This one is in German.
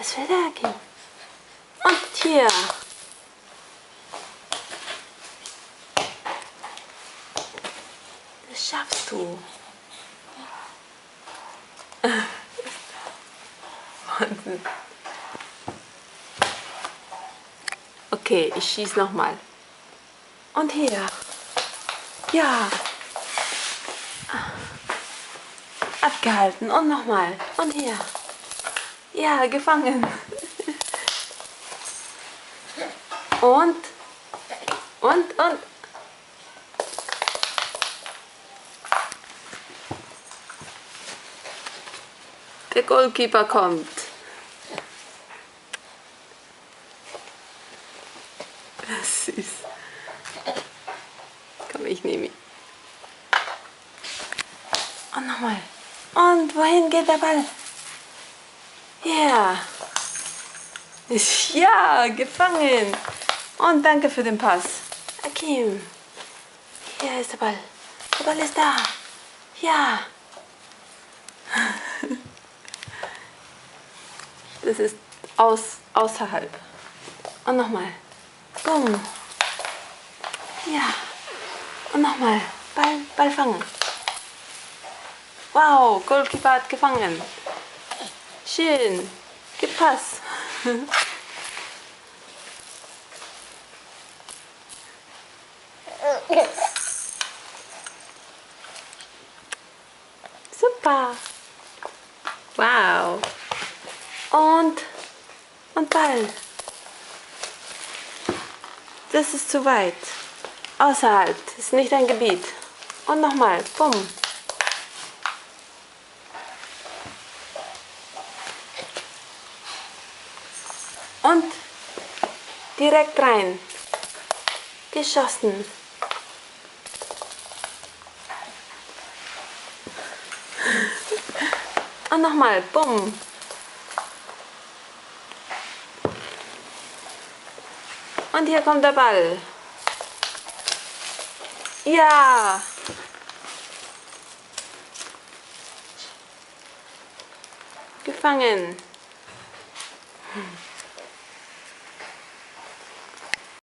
Das will er gehen. Und hier. Das schaffst du. Wahnsinn. Okay, ich schieße nochmal. Und hier. Ja. Abgehalten. Und nochmal. Und hier. Ja, gefangen. Und. Der Goalkeeper kommt. Das ist süß. Komm, ich nehme ihn. Und nochmal. Und wohin geht der Ball? Ja. Ja, gefangen. Und danke für den Pass. Akim. Hier ist der Ball. Der Ball ist da. Ja. Das ist außerhalb. Und nochmal. Bumm. Ja. Und nochmal. Ball fangen. Wow, Goalkeeper hat gefangen. Schön. Gib Pass. Super. Wow. Und Ball. Das ist zu weit. Außerhalb. Das ist nicht dein Gebiet. Und nochmal. Bumm. Und direkt rein. Geschossen. Und nochmal. Bumm. Und hier kommt der Ball. Ja. Gefangen.